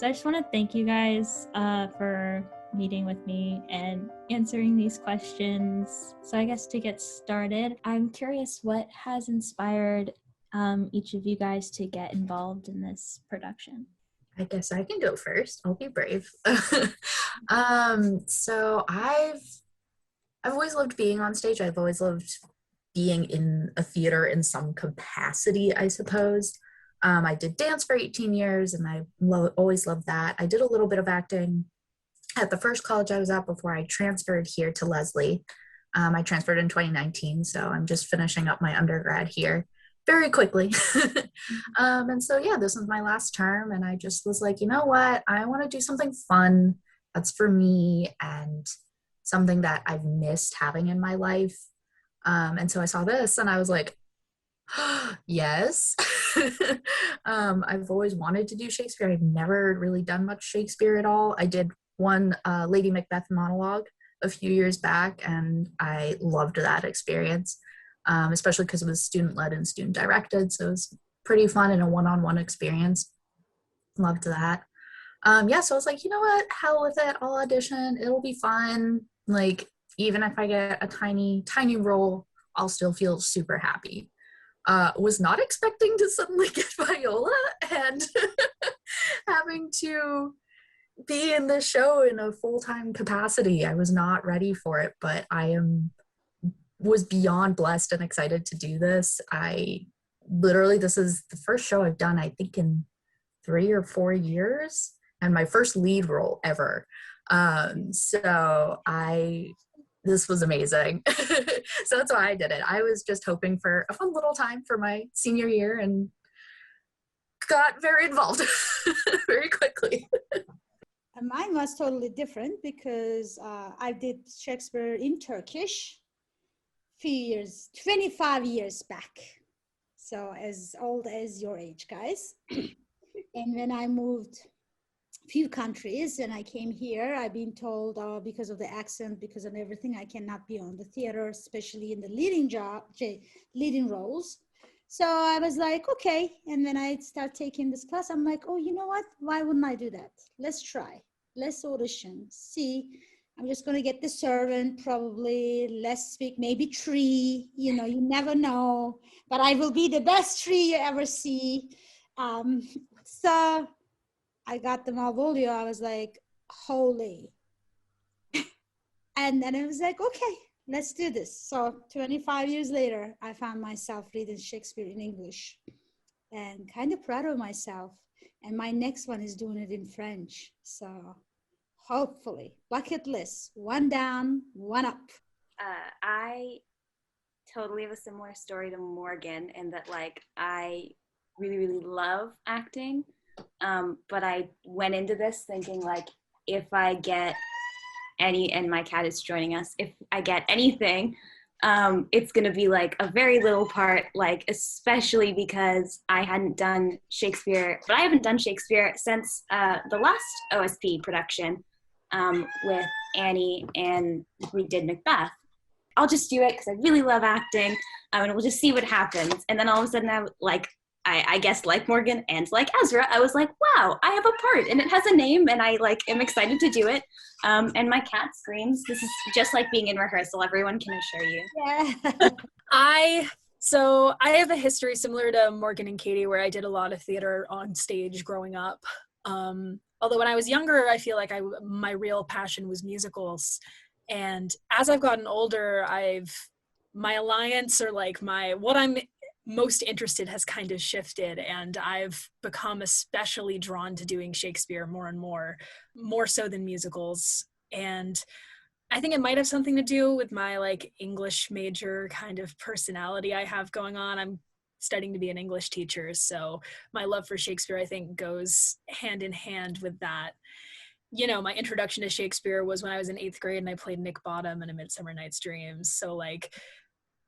So I just want to thank you guys for meeting with me and answering these questions. So I guess to get started, I'm curious what has inspired each of you guys to get involved in this production. I guess I can go first. I'll be brave. So I've always loved being on stage. I've always loved being in a theater in some capacity, I suppose. I did dance for 18 years and I always loved that. I did a little bit of acting at the first college I was at before I transferred here to Leslie. I transferred in 2019, so I'm just finishing up my undergrad here very quickly. And so, yeah, this was my last term, and I just was like, you know what? I want to do something fun that's for me and something that I've missed having in my life. And so I saw this, and I was like, yes. I've always wanted to do Shakespeare. I've never really done much Shakespeare at all. I did one Lady Macbeth monologue a few years back, and I loved that experience, especially because it was student-led and student-directed, so it was pretty fun and a one-on-one experience. Loved that. Yeah, so I was like, you know what? Hell with it. I'll audition. It'll be fun. Like, even if I get a tiny, tiny role, I'll still feel super happy. Was not expecting to suddenly get viola and having to be in this show in a full-time capacity. I was not ready for it, but was beyond blessed and excited to do this. This is the first show I've done, I think, in 3 or 4 years, and my first lead role ever. This was amazing. So that's why I did it. I was just hoping for a fun little time for my senior year and got very involved very quickly. Mine was totally different because I did Shakespeare in Turkish 25 years back. So as old as your age, guys. And when I moved few countries and I came here, I've been told because of the accent, because of everything, I cannot be on the theater, especially in the leading roles. So I was like, okay. And when I start taking this class, I'm like, oh, you know what? Why wouldn't I do that? Let's try. Let's audition. See, I'm just going to get the servant, probably less speak, maybe tree, you never know, but I will be the best tree you ever see. So I got the Malvolio. I was like, holy. And then I was like, okay, let's do this. So 25 years later, I found myself reading Shakespeare in English and kind of proud of myself. And my next one is doing it in French. So hopefully, bucket list, one down, one up. I totally have a similar story to Morgan in that, like, I really, really love acting. But I went into this thinking, like, if I get and my cat is joining us, if I get anything, it's going to be like a very little part, like, especially because I hadn't done Shakespeare, but I haven't done Shakespeare since the last OSP production with Annie, and we did Macbeth. I'll just do it because I really love acting, and we'll just see what happens. And then all of a sudden, I guess, like Morgan and like Ezra, I was like, wow, I have a part and it has a name and I am excited to do it. And my cat screams. This is just like being in rehearsal, everyone can assure you. Yeah. I have a history similar to Morgan and Katie where I did a lot of theater on stage growing up. Although when I was younger, I feel like my real passion was musicals. And as I've gotten older, my alliance or what I'm most interested has kind of shifted, and I've become especially drawn to doing Shakespeare more and more so than musicals. And I think it might have something to do with my English major kind of personality I have going on. I'm studying to be an English teacher, so my love for Shakespeare, I think, goes hand in hand with that. My introduction to Shakespeare was when I was in 8th grade and I played Nick Bottom in A Midsummer Night's Dream. So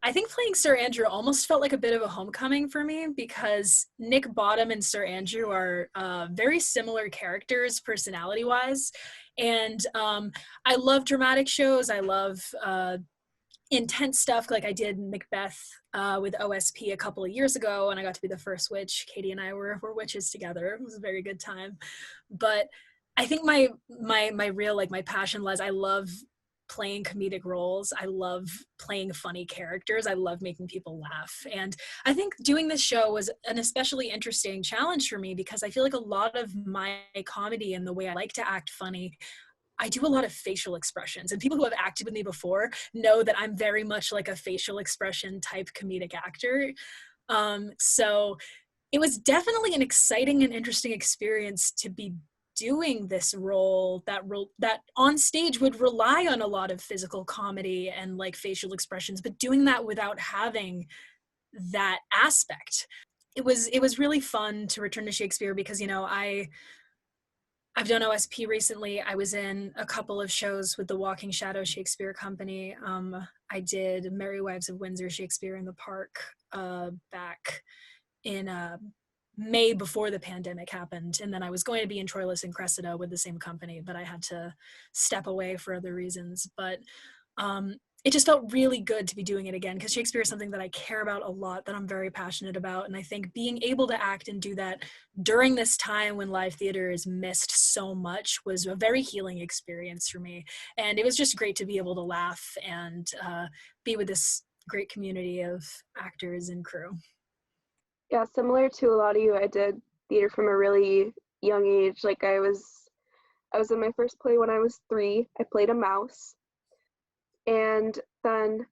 I think playing Sir Andrew almost felt like a bit of a homecoming for me because Nick Bottom and Sir Andrew are very similar characters personality-wise. And I love dramatic shows. I love intense stuff. Like I did Macbeth with OSP a couple of years ago, and I got to be the first witch. Katie and I were witches together. It was a very good time. But I think my real, like, my passion lies, I love playing comedic roles. I love playing funny characters. I love making people laugh. And I think doing this show was an especially interesting challenge for me, because I feel like a lot of my comedy and the way I like to act funny, I do a lot of facial expressions, and people who have acted with me before know that I'm very much like a facial expression type comedic actor. So it was definitely an exciting and interesting experience to be doing this role that on stage would rely on a lot of physical comedy and like facial expressions, but doing that without having that aspect. It was really fun to return to Shakespeare, because, you know, I've done OSP recently. I was in a couple of shows with the Walking Shadow Shakespeare Company. I did Merry Wives of Windsor Shakespeare in the Park back in May before the pandemic happened. And then I was going to be in Troilus and Cressida with the same company, but I had to step away for other reasons. But it just felt really good to be doing it again, because Shakespeare is something that I care about a lot, that I'm very passionate about. And I think being able to act and do that during this time when live theater is missed so much was a very healing experience for me. And it was just great to be able to laugh and be with this great community of actors and crew. Yeah, similar to a lot of you, I did theater from a really young age. Like I was in my first play when I was 3. I played a mouse. And then,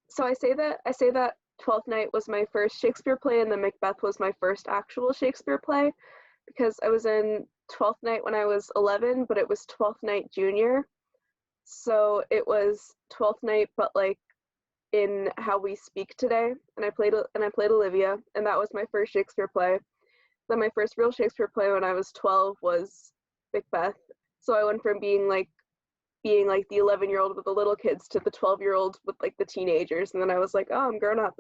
so I say that Twelfth Night was my first Shakespeare play, and then Macbeth was my first actual Shakespeare play, because I was in Twelfth Night when I was 11, but it was Twelfth Night Junior. So it was Twelfth Night, but like in how we speak today. And I played Olivia, and that was my first Shakespeare play. Then my first real Shakespeare play when I was 12 was Macbeth. So I went from being like the 11-year-old with the little kids to the 12-year-old with like the teenagers. And then I was like, oh, I'm grown up.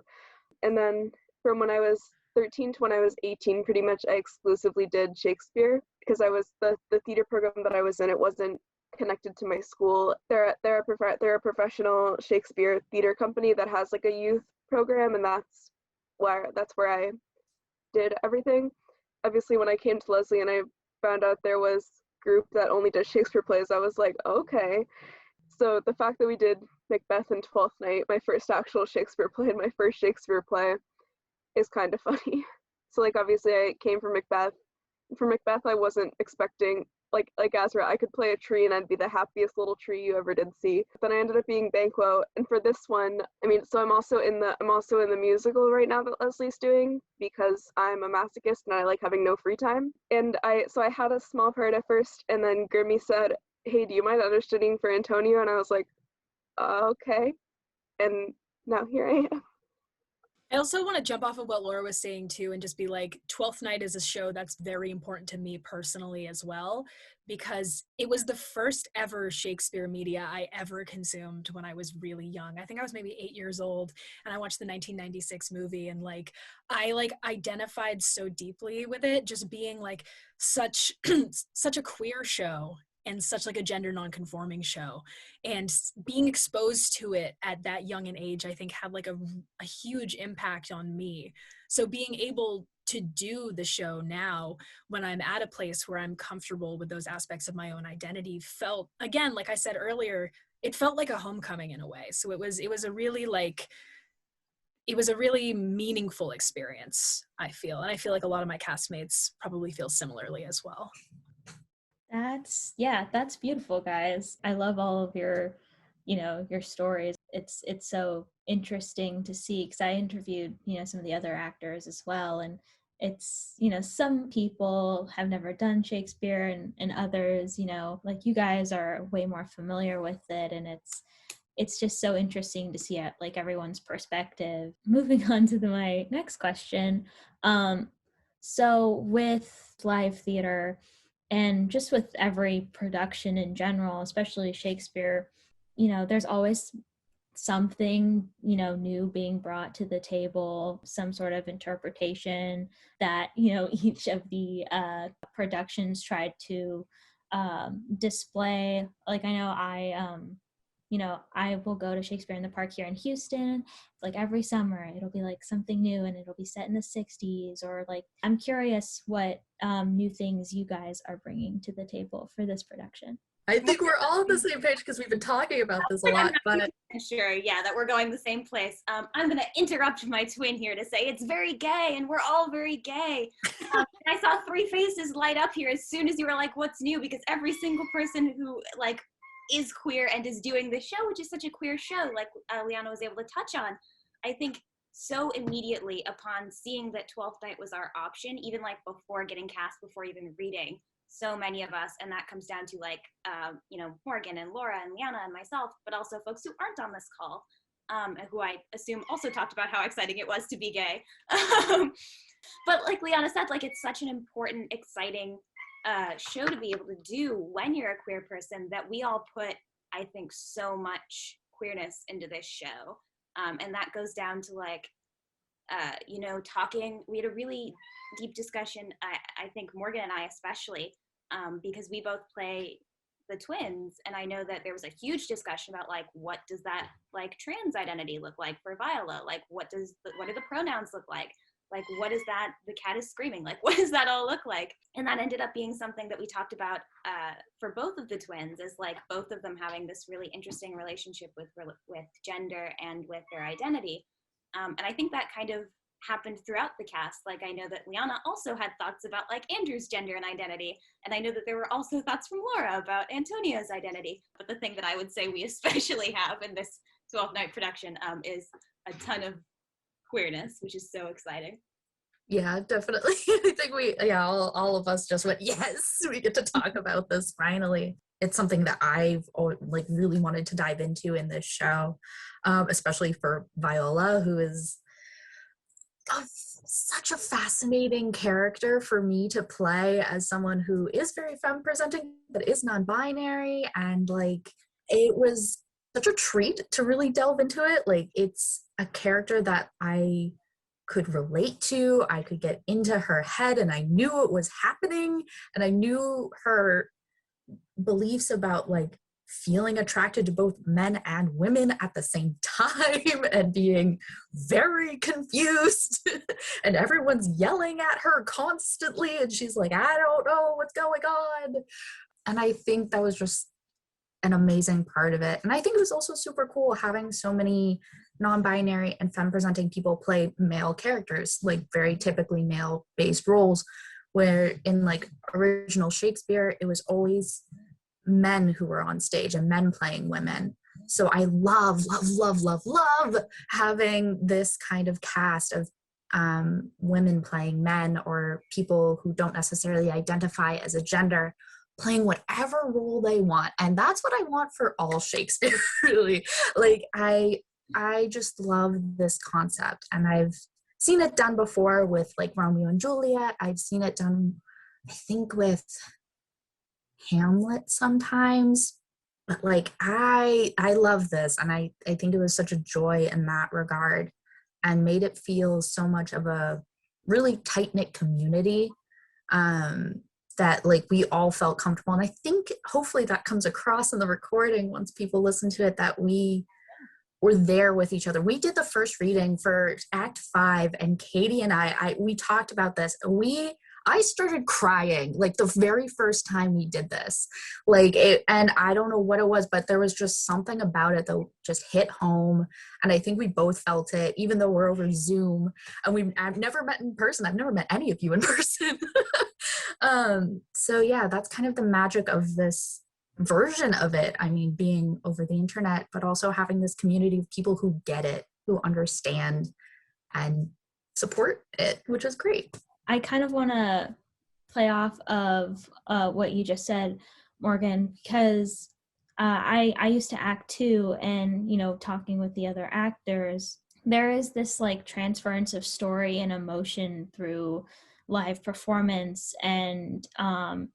And then from when I was 13 to when I was 18, pretty much I exclusively did Shakespeare, because I was the theater program that I was in, it wasn't connected to my school. They're a professional Shakespeare theater company that has like a youth program, and that's where I did everything. Obviously, when I came to Leslie and I found out there was group that only does Shakespeare plays, I was like, okay. So the fact that we did Macbeth and Twelfth Night, my first actual Shakespeare play and my first Shakespeare play, is kind of funny. So like obviously I came from Macbeth. For Macbeth, I wasn't expecting like Azra, I could play a tree and I'd be the happiest little tree you ever did see. Then I ended up being Banquo, and for this one, I mean, so I'm also in the musical right now that Leslie's doing, because I'm a masochist and I like having no free time. And I had a small part at first, and then Grimmy said, "Hey, do you mind understudying for Antonio?" And I was like, okay. And now here I am. I also want to jump off of what Laura was saying too, and just be like, Twelfth Night is a show that's very important to me personally as well, because it was the first ever Shakespeare media I ever consumed when I was really young. I think I was maybe 8 years old, and I watched the 1996 movie, and like I like identified so deeply with it, just being like such such a queer show and such like a gender non-conforming show, and being exposed to it at that young an age, I think had like a huge impact on me. So being able to do the show now when I'm at a place where I'm comfortable with those aspects of my own identity felt, again, like I said earlier, it felt like a homecoming in a way. So it was a really meaningful experience, I feel. And I feel like a lot of my castmates probably feel similarly as well. That's beautiful, guys. I love all of your stories. It's so interesting to see, because I interviewed some of the other actors as well, and it's some people have never done Shakespeare, and others like you guys are way more familiar with it, and it's just so interesting to see it, like everyone's perspective. Moving on to my next question. So with live theater, and just with every production in general, especially Shakespeare, there's always something, new being brought to the table, some sort of interpretation that, each of the productions tried to display. Like I know I will go to Shakespeare in the Park here in Houston, like every summer. It'll be like something new and it'll be set in the 60s, or like, I'm curious what new things you guys are bringing to the table for this production. I think we're all on the same page because we've been talking about this a lot, but sure, yeah, that we're going the same place. I'm gonna interrupt my twin here to say it's very gay, and we're all very gay. I saw 3 faces light up here as soon as you were like, "What's new?" Because every single person who like is queer and is doing this show, which is such a queer show, like Liana was able to touch on, I think so immediately upon seeing that 12th Night was our option, even like before getting cast, before even reading. So many of us, and that comes down to like, Morgan and Laura and Liana and myself, but also folks who aren't on this call, who I assume also talked about how exciting it was to be gay. But like Liana said, like it's such an important, exciting show to be able to do when you're a queer person, that we all put, I think, so much queerness into this show. And that goes down to like, talking. We had a really deep discussion, I think Morgan and I especially, because we both play the twins, and I know that there was a huge discussion about like, what does that like trans identity look like for Viola? Like what do the pronouns look like? Like what is that, the cat is screaming, like what does that all look like? And that ended up being something that we talked about for both of the twins, is like both of them having this really interesting relationship with gender and with their identity. And I think that kind of happened throughout the cast. Like I know that Liana also had thoughts about like Andrew's gender and identity, and I know that there were also thoughts from Laura about Antonia's identity. But the thing that I would say we especially have in this 12th Night production is a ton of queerness, which is so exciting. yeah, definitely. I think all of us just went, yes, we get to talk about this finally. It's something that I've like really wanted to dive into in this show, especially for Viola, who is such a fascinating character for me to play, as someone who is very femme presenting but is non-binary, and like it was such a treat to really delve into it. Like it's a character that I could relate to. I could get into her head, and I knew it was happening, and I knew her beliefs about like feeling attracted to both men and women at the same time and being very confused and everyone's yelling at her constantly and she's like, I don't know what's going on. And I think that was just an amazing part of it. And I think it was also super cool having so many non-binary and femme-presenting people play male characters, like very typically male-based roles, where in like original Shakespeare, it was always men who were on stage and men playing women. So I love having this kind of cast of women playing men, or people who don't necessarily identify as a gender playing whatever role they want. And that's what I want for all Shakespeare, really. Like I just love this concept, and I've seen it done before with like Romeo and Juliet. I've seen it done, I think, with Hamlet sometimes, but like I love this, and I think it was such a joy in that regard, and made it feel so much of a really tight-knit community, that like we all felt comfortable. And I think hopefully that comes across in the recording once people listen to it, that we were there with each other. We did the first reading for Act 5, and Katie and we talked about this. I started crying like the very first time we did this, like it, and I don't know what it was, but there was just something about it that just hit home. And I think we both felt it, even though we're over Zoom and I've never met in person. I've never met any of you in person. So yeah, that's kind of the magic of this version of it. I mean, being over the internet, but also having this community of people who get it, who understand and support it, which is great. I kind of want to play off of what you just said, Morgan, because I used to act too, and talking with the other actors, there is this like transference of story and emotion through live performance. And all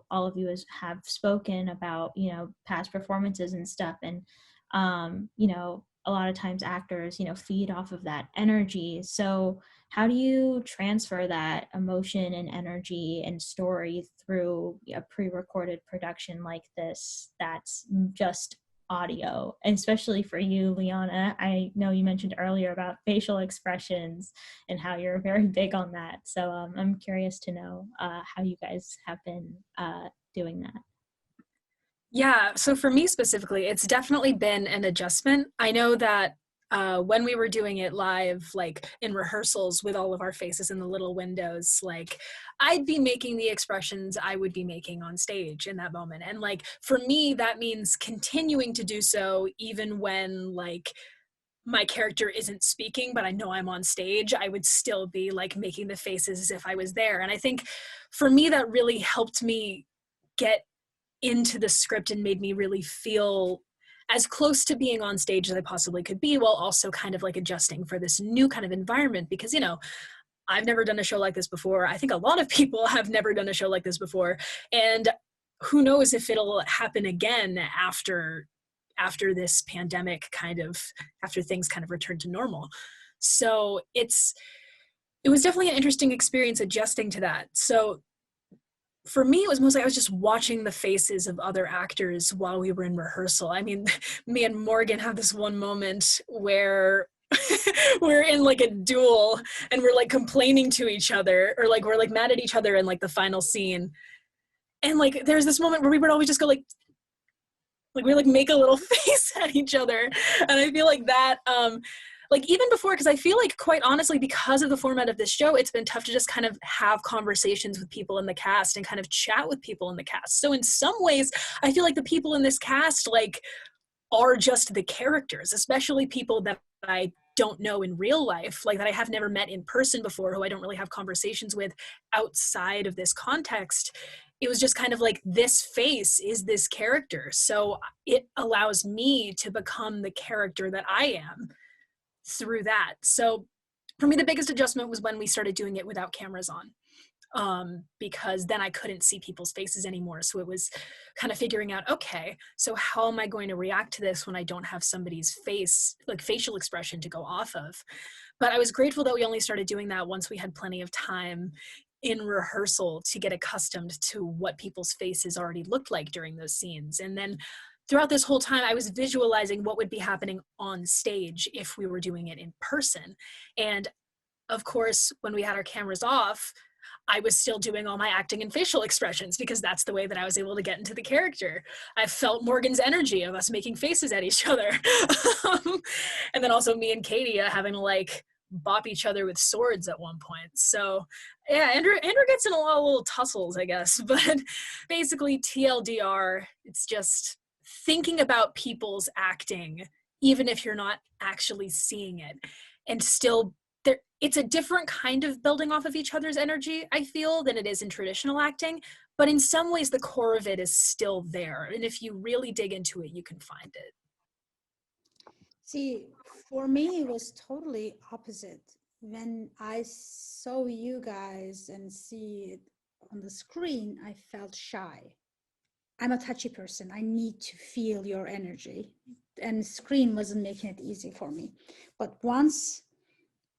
of you have spoken about past performances and stuff, and a lot of times actors feed off of that energy. So how do you transfer that emotion and energy and story through a pre-recorded production like this that's just audio, and especially for you, Liana. I know you mentioned earlier about facial expressions and how you're very big on that. So I'm curious to know how you guys have been doing that. Yeah, so for me specifically, it's definitely been an adjustment. I know that when we were doing it live, like in rehearsals with all of our faces in the little windows, like I'd be making the expressions I would be making on stage in that moment. And like for me, that means continuing to do so even when like my character isn't speaking, but I know I'm on stage, I would still be like making the faces as if I was there. And I think for me, that really helped me get into the script and made me really feel as close to being on stage as I possibly could be, while also kind of like adjusting for this new kind of environment. Because, you know, I've never done a show like this before. I think a lot of people have never done a show like this before. And who knows if it'll happen again after this pandemic after things kind of return to normal. So it was definitely an interesting experience adjusting to that. So for me, it was mostly I was just watching the faces of other actors while we were in rehearsal. I mean, me and Morgan have this one moment where we're in like a duel and we're like complaining to each other, or like we're like mad at each other in like the final scene. And like there's this moment where we would always just go like we like make a little face at each other. And I feel like that like even before, because I feel like quite honestly, because of the format of this show, it's been tough to just kind of have conversations with people in the cast and kind of chat with people in the cast. So in some ways, I feel like the people in this cast like are just the characters, especially people that I don't know in real life, like that I have never met in person before, who I don't really have conversations with outside of this context. It was just kind of like, this face is this character. So it allows me to become the character that I am through that. So for me, the biggest adjustment was when we started doing it without cameras on, because then I couldn't see people's faces anymore. So it was kind of figuring out, okay, so how am I going to react to this when I don't have somebody's face, like facial expression to go off of? But I was grateful that we only started doing that once we had plenty of time in rehearsal to get accustomed to what people's faces already looked like during those scenes. And then throughout this whole time, I was visualizing what would be happening on stage if we were doing it in person. And of course, when we had our cameras off, I was still doing all my acting and facial expressions because that's the way that I was able to get into the character. I felt Morgan's energy of us making faces at each other. And then also me and Katie having to like bop each other with swords at one point. So yeah, Andrew gets in a lot of little tussles, I guess. But basically TLDR, it's just thinking about people's acting, even if you're not actually seeing it, and still it's a different kind of building off of each other's energy, I feel, than it is in traditional acting. But in some ways, the core of it is still there. And if you really dig into it, you can find it. See, for me, it was totally opposite. When I saw you guys and see it on the screen, I felt shy. I'm a touchy person. I need to feel your energy. And screen wasn't making it easy for me. But once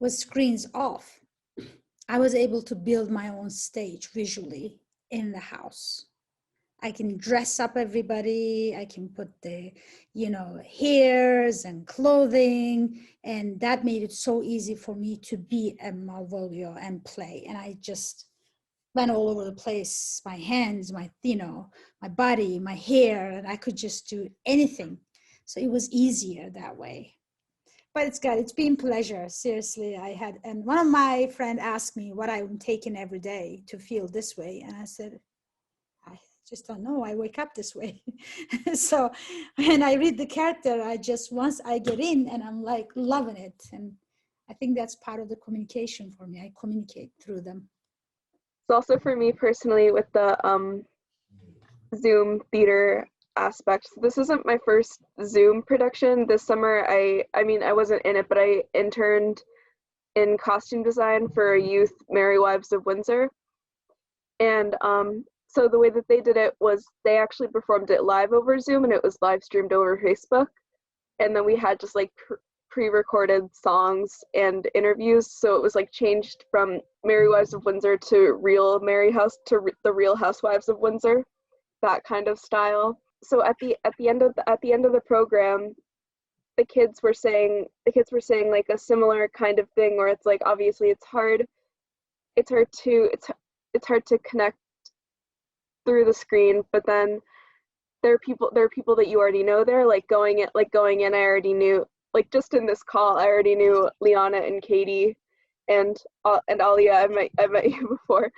with screens off, I was able to build my own stage visually in the house. I can dress up everybody. I can put the, hairs and clothing. And that made it so easy for me to be a Malvolio and play. And I just went all over the place, my hands, my body, my hair, and I could just do anything. So it was easier that way. But it's been pleasure, seriously. And one of my friends asked me what I'm taking every day to feel this way. And I said, I just don't know, I wake up this way. So when I read the character, once I get in and I'm like loving it. And I think that's part of the communication for me. I communicate through them. It's also for me personally with the Zoom theater aspect. This isn't my first Zoom production. This summer, I wasn't in it, but I interned in costume design for Youth Merry Wives of Windsor. And so the way that they did it was they actually performed it live over Zoom, and it was live streamed over Facebook. And then we had just like pre-recorded songs and interviews. So it was like changed from Merry Wives of Windsor to the Real Housewives of Windsor, that kind of style. so at the end of the program, the kids were saying like a similar kind of thing, where it's like, obviously it's hard to connect through the screen, but then there are people that you already know there, like going in, I already knew, like just in this call, I already knew Liana and Katie and Alia. I met you before.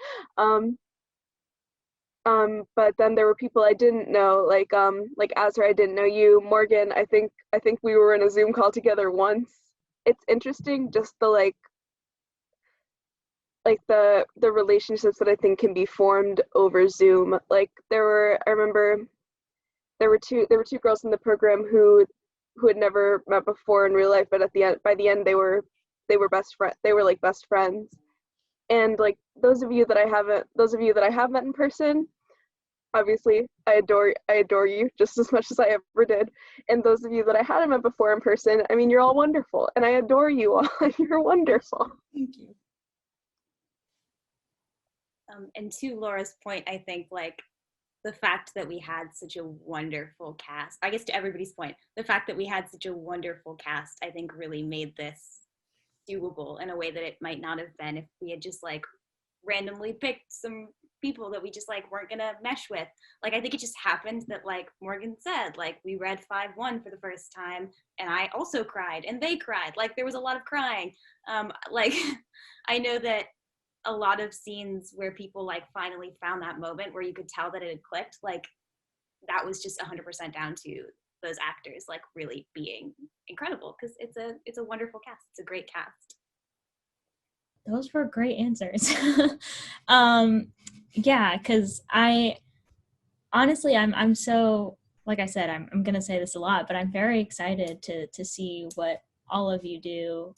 But then there were people I didn't know, like Azra, I didn't know you. Morgan, I think we were in a Zoom call together once. It's interesting, just the the relationships that I think can be formed over Zoom. Like I remember there were two girls in the program who had never met before in real life, but by the end they were best friends. They were like best friends. And like those of you that I have met in person, obviously I adore you just as much as I ever did. And those of you that I hadn't met before in person, I mean, you're all wonderful, and I adore you all. You're wonderful. Thank you. And to Laura's point, I think like the fact that we had such a wonderful cast, I guess to everybody's point, the fact that we had such a wonderful cast, I think really made this doable in a way that it might not have been if we had just like randomly picked some people that we just like weren't gonna mesh with. Like I think it just happened that, like Morgan said, like we read 5-1 for the first time and I also cried and they cried. Like there was a lot of crying. Like I know that a lot of scenes where people like finally found that moment where you could tell that it had clicked, like that was just 100% down to those actors like really being incredible, because it's a wonderful cast. It's a great cast. Those were great answers. Yeah, because honestly I'm so, like I said, I'm gonna say this a lot, but I'm very excited to see what all of you do,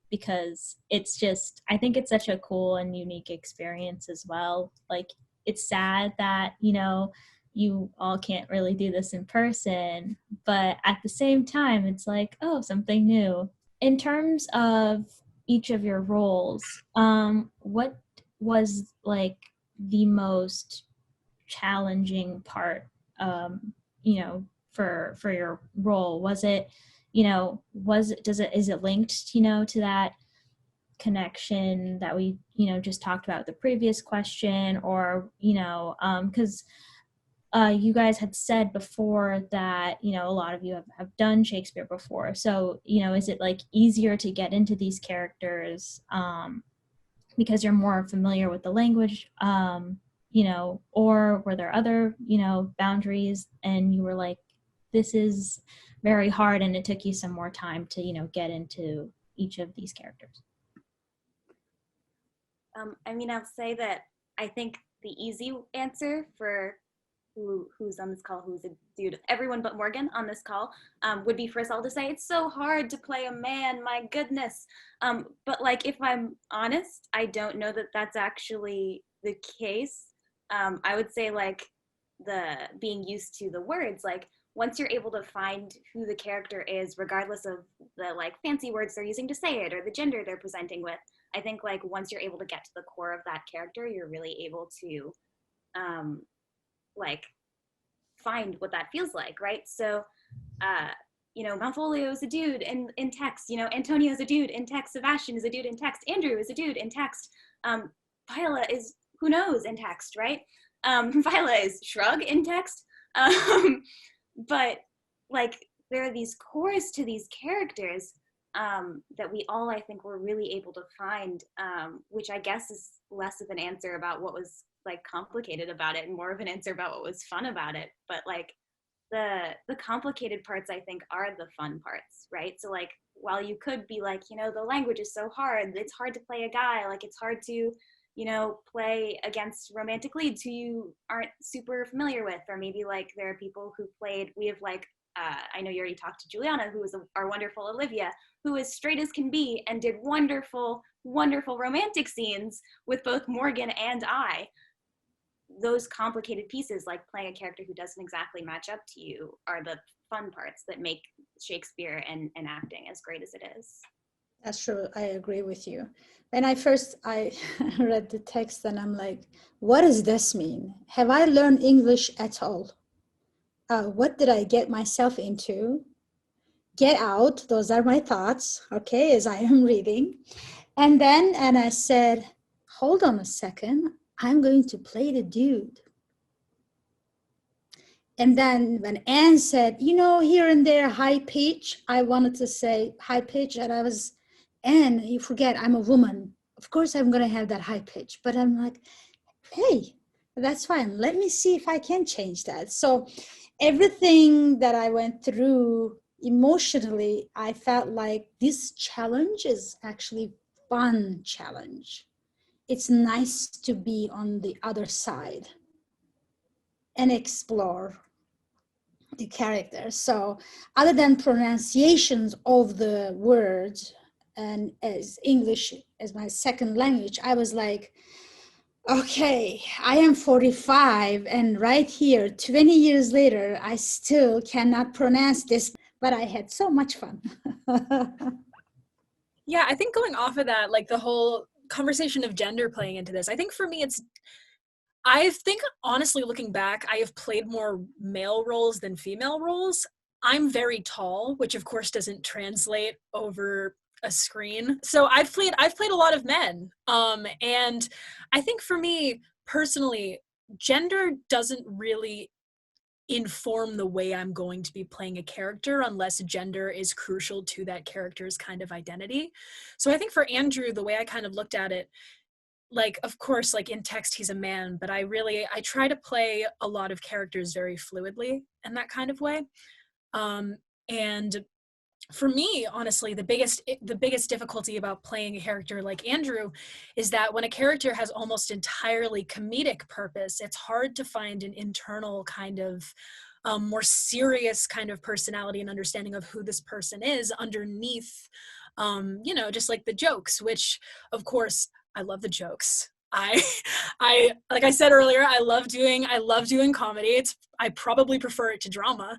because it's just, I think it's such a cool and unique experience as well. Like it's sad that, you know, you all can't really do this in person, but at the same time it's like, oh, something new. In terms of each of your roles, what was like the most challenging part, you know, for your role? Was it, you know, is it linked, you know, to that connection that we, you know, just talked about the previous question, or, you know, because you guys had said before that, you know, a lot of you have done Shakespeare before. So, you know, is it like easier to get into these characters because you're more familiar with the language, you know, or were there other, you know, boundaries and you were like, this is very hard and it took you some more time to, you know, get into each of these characters? I mean, I'll say that I think the easy answer for who's on this call, who's a dude, everyone but Morgan on this call, would be for us all to say, it's so hard to play a man, my goodness. But like, if I'm honest, I don't know that that's actually the case. I would say like the being used to the words, like once you're able to find who the character is, regardless of the like fancy words they're using to say it or the gender they're presenting with, I think like once you're able to get to the core of that character, you're really able to like find what that feels like, right? So you know, Malfolio is a dude in text, you know, Antonio is a dude in text, Sebastian is a dude in text, Andrew is a dude in text, Viola is who knows in text, right? Viola is shrug in text. But like there are these cores to these characters that we all, I think, were really able to find, which I guess is less of an answer about what was like complicated about it and more of an answer about what was fun about it. But like the complicated parts, I think, are the fun parts, right? So like while you could be like, you know, the language is so hard, it's hard to play a guy, like it's hard to, you know, play against romantic leads who you aren't super familiar with, or maybe like there are people who played, we have like I know you already talked to Juliana, who was our wonderful Olivia, who is straight as can be and did wonderful, wonderful romantic scenes with both Morgan and I. Those complicated pieces, like playing a character who doesn't exactly match up to you, are the fun parts that make Shakespeare and acting as great as it is. That's true. I agree with you. When I read the text and I'm like, what does this mean? Have I learned English at all? what did I get myself into? Get out, those are my thoughts, okay, as I am reading. And I said, hold on a second, I'm going to play the dude. And then when Anne said, here and there, high pitch, I wanted to say high pitch, and I was, Anne, you forget, I'm a woman. Of course I'm gonna have that high pitch, but I'm like, hey, that's fine. Let me see if I can change that. So everything that I went through emotionally, I felt like this challenge is actually fun challenge. It's nice to be on the other side and explore the character. So other than pronunciations of the words and as English as my second language, I was like, okay, I am 45 and right here, 20 years later, I still cannot pronounce this, but I had so much fun. Yeah, I think going off of that, like the whole conversation of gender playing into this, I think for me I think honestly looking back, I have played more male roles than female roles. I'm very tall, which of course doesn't translate over a screen. So I've played a lot of men. And I think for me personally, gender doesn't really inform the way I'm going to be playing a character unless gender is crucial to that character's kind of identity. So I think for Andrew, the way I kind of looked at it, like, of course, like in text, he's a man, but I try to play a lot of characters very fluidly in that kind of way. And for me, honestly, the biggest difficulty about playing a character like Andrew is that when a character has almost entirely comedic purpose, it's hard to find an internal kind of more serious kind of personality and understanding of who this person is underneath, just like the jokes, which of course, I love the jokes. I like I said earlier, I love doing comedy. I probably prefer it to drama.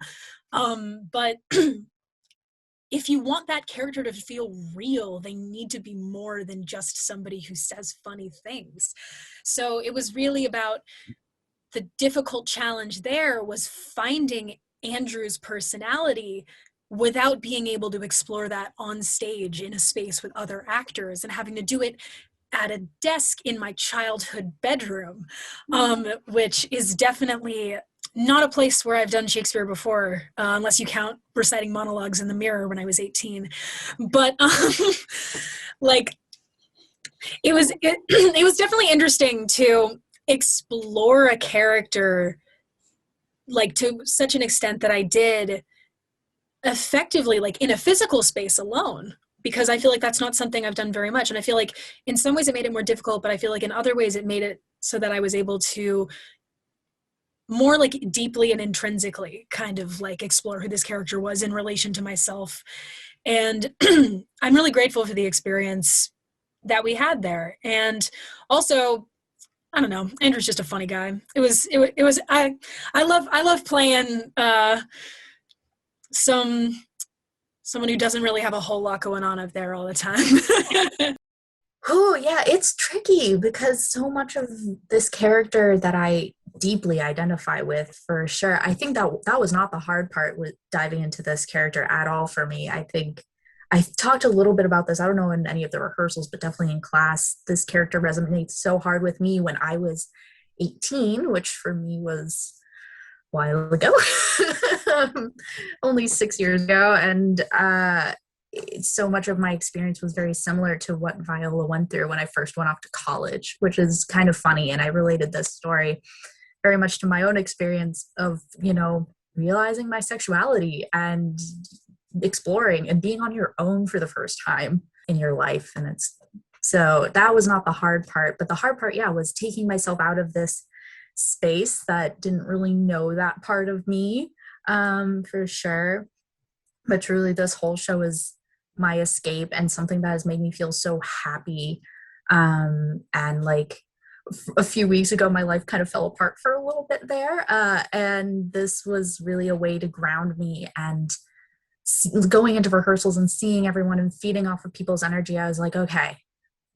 But if you want that character to feel real, they need to be more than just somebody who says funny things. So it was really about the difficult challenge there was finding Andrew's personality without being able to explore that on stage in a space with other actors and having to do it at a desk in my childhood bedroom, which is definitely not a place where I've done Shakespeare before, unless you count reciting monologues in the mirror when I was 18. But like, it was definitely interesting to explore a character like to such an extent that I did effectively, like in a physical space alone, because I feel like that's not something I've done very much. And I feel like in some ways it made it more difficult, but I feel like in other ways it made it so that I was able to more like deeply and intrinsically kind of like explore who this character was in relation to myself. And I'm really grateful for the experience that we had there. And also, I don't know, Andrew's just a funny guy. I love playing someone who doesn't really have a whole lot going on up there all the time. Oh, yeah, it's tricky because so much of this character that I deeply identify with, for sure. I think that was not the hard part with diving into this character at all for me. I think I talked a little bit about this, I don't know in any of the rehearsals, but definitely in class. This character resonates so hard with me when I was 18, which for me was a while ago, only 6 years ago. And so much of my experience was very similar to what Viola went through when I first went off to college, which is kind of funny. And I related this story very much to my own experience of, realizing my sexuality and exploring and being on your own for the first time in your life. And so that was not the hard part, but the hard part, was taking myself out of this space that didn't really know that part of me, for sure. But truly this whole show is my escape and something that has made me feel so happy. And like a few weeks ago, my life kind of fell apart for a little bit there. And this was really a way to ground me. And going into rehearsals and seeing everyone and feeding off of people's energy, I was like, okay,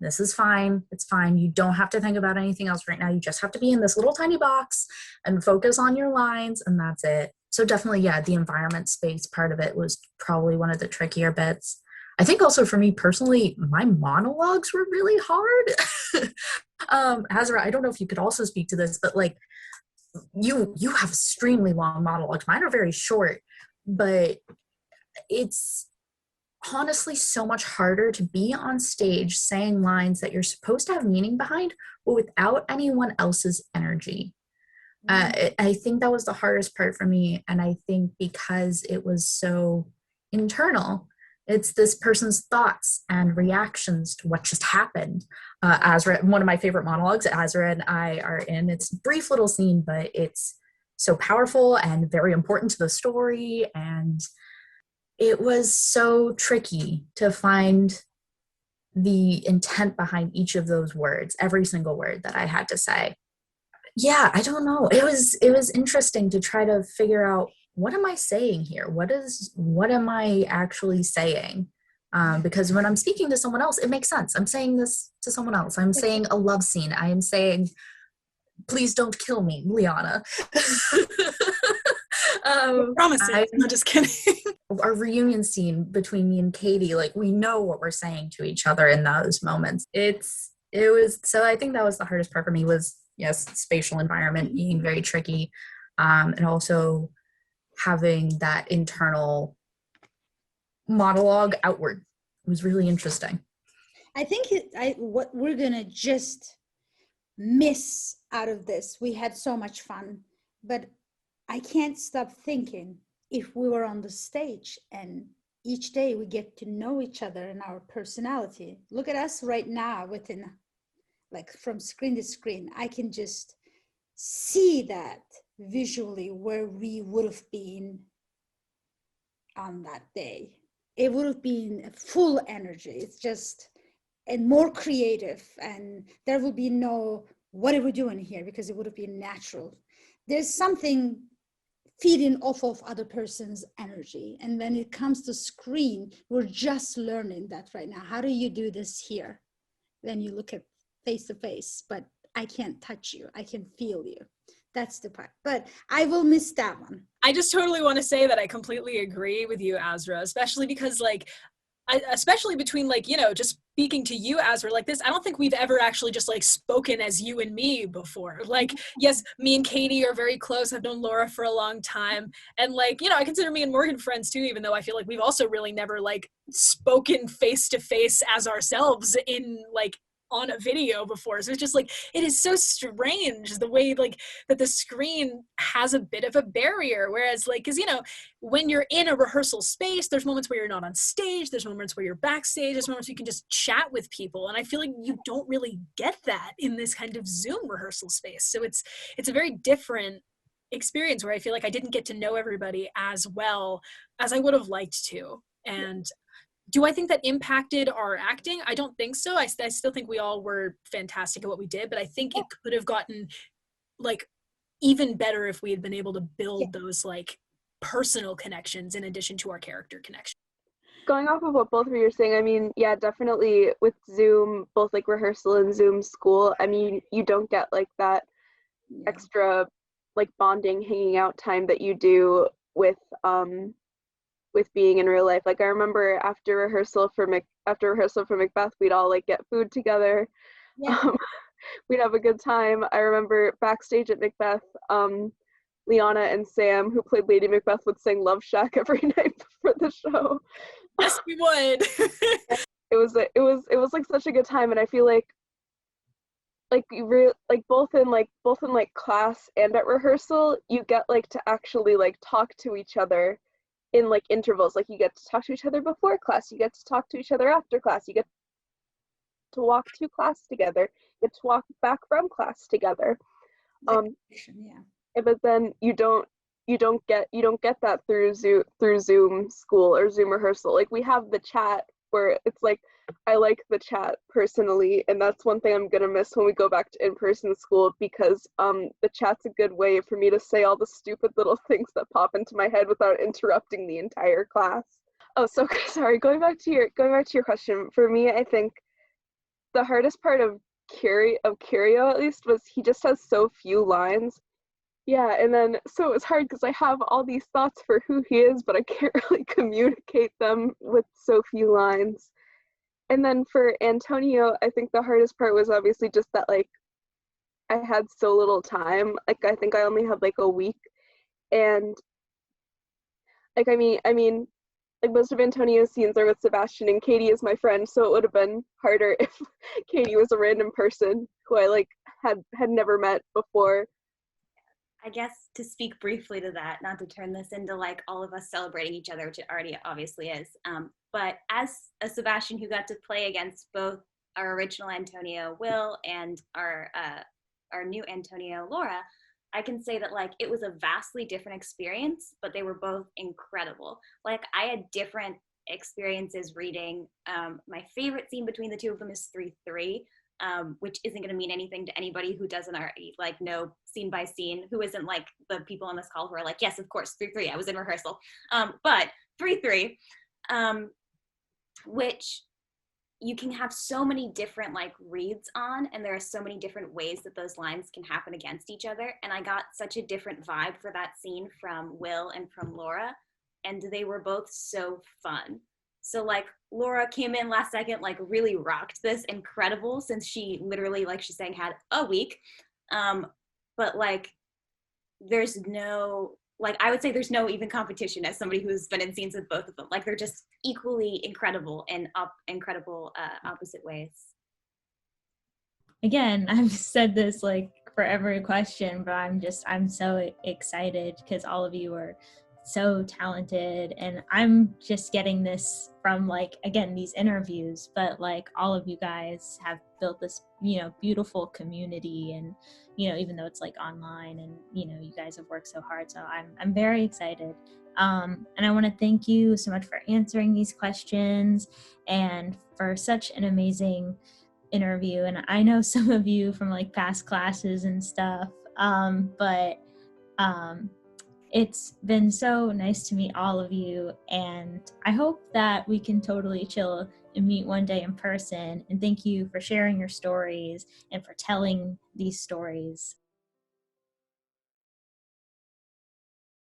this is fine. It's fine. You don't have to think about anything else right now. You just have to be in this little tiny box and focus on your lines, and that's it. So definitely, yeah, the environment space part of it was probably one of the trickier bits. I think also for me personally, my monologues were really hard. Azra, I don't know if you could also speak to this, but like you have extremely long monologues. Mine are very short, but it's honestly so much harder to be on stage saying lines that you're supposed to have meaning behind, but without anyone else's energy. I think that was the hardest part for me. And I think because it was so internal, it's this person's thoughts and reactions to what just happened. Azra, one of my favorite monologues, Azra and I are in. It's a brief little scene, but it's so powerful and very important to the story. And it was so tricky to find the intent behind each of those words, every single word that I had to say. Yeah, I don't know. It was interesting to try to figure out, what am I saying here? What am I actually saying? Because when I'm speaking to someone else, it makes sense. I'm saying this to someone else. I'm saying a love scene. I am saying, please don't kill me, Liana. Promises. I'm just kidding. Our reunion scene between me and Katie, like, we know what we're saying to each other in those moments. It was, so I think that was the hardest part for me was, yes, spatial environment being very tricky, and also having that internal monologue outward. It was really interesting. I think what we're gonna just miss out of this, we had so much fun, but I can't stop thinking, if we were on the stage and each day we get to know each other and our personality. Look at us right now, within, like, from screen to screen. I can just see that visually where we would have been on that day. It would have been full energy. It's just, and more creative, and there would be no, what are we doing here? Because it would have been natural. There's something feeding off of other person's energy. And when it comes to screen, we're just learning that right now. How do you do this here? Then you look at face to face, but I can't touch you. I can feel you. That's the part. But I will miss that one. I just totally want to say that I completely agree with you, Azra, especially because, like, especially between, like, you know, just speaking to you, Azra, like this, I don't think we've ever actually just like spoken as you and me before. Like, yes, me and Katie are very close. I've known Laura for a long time. And, like, you know, I consider me and Morgan friends too, even though I feel like we've also really never like spoken face to face as ourselves in, like, on a video before. So it's just like, it is so strange the way, like, that the screen has a bit of a barrier, whereas, like, because, you know, when you're in a rehearsal space, there's moments where you're not on stage, there's moments where you're backstage, there's moments where you can just chat with people, and I feel like you don't really get that in this kind of Zoom rehearsal space. So it's a very different experience where I feel like I didn't get to know everybody as well as I would have liked to. And do I think that impacted our acting? I don't think so. I still think we all were fantastic at what we did, but I think it could have gotten, like, even better if we had been able to build those, like, personal connections in addition to our character connection. Going off of what both of you are saying, I mean, yeah, definitely with Zoom, both like rehearsal and Zoom school, I mean, you don't get like that extra like bonding, hanging out time that you do with being in real life. Like, I remember after rehearsal for Macbeth, we'd all like get food together. We'd have a good time. I remember backstage at Macbeth, Liana and Sam, who played Lady Macbeth, would sing Love Shack every night before the show. Yes, we would. It was like such a good time, and I feel like both in class and at rehearsal, you get like to actually like talk to each other in like intervals. Like, you get to talk to each other before class, you get to talk to each other after class, you get to walk to class together, you get to walk back from class together. But then you don't get that through Zoom school or Zoom rehearsal. Like, we have the chat where it's like, I like the chat personally, and that's one thing I'm gonna miss when we go back to in-person school, because the chat's a good way for me to say all the stupid little things that pop into my head without interrupting the entire class. Oh, so sorry, going back to your question, for me, I think the hardest part of Curio, at least, was he just has so few lines, Yeah, and then so it was hard because I have all these thoughts for who he is, but I can't really communicate them with so few lines. And then for Antonio, I think the hardest part was obviously just that like I had so little time. Like I think I only had like a week, and like I mean like most of Antonio's scenes are with Sebastian, and Katie is my friend, so it would have been harder if Katie was a random person who I like had never met before. I guess to speak briefly to that, not to turn this into like all of us celebrating each other, which it already obviously is. But as a Sebastian who got to play against both our original Antonio Will and our new Antonio Laura, I can say that like it was a vastly different experience, but they were both incredible. Like I had different experiences reading. My favorite scene between the two of them is 3-3. Which isn't going to mean anything to anybody who doesn't already like know scene by scene, who isn't like the people on this call who are like, yes, of course, 3-3, I was in rehearsal. But 3-3, which you can have so many different like reads on, and there are so many different ways that those lines can happen against each other. And I got such a different vibe for that scene from Will and from Laura, and they were both so fun. So like Laura came in last second, like really rocked this, incredible, since she literally, like she's saying, had a week. But like there's no, like I would say there's no even competition as somebody who's been in scenes with both of them. Like they're just equally incredible in incredible opposite ways. Again, I've said this like for every question, but I'm so excited because all of you are so talented, and I'm just getting this from like, again, these interviews, but like all of you guys have built this, beautiful community, and even though it's like online, and you guys have worked so hard, so I'm very excited. And I want to thank you so much for answering these questions and for such an amazing interview. And I know some of you from like past classes and stuff, but it's been so nice to meet all of you, and I hope that we can totally chill and meet one day in person. And thank you for sharing your stories and for telling these stories.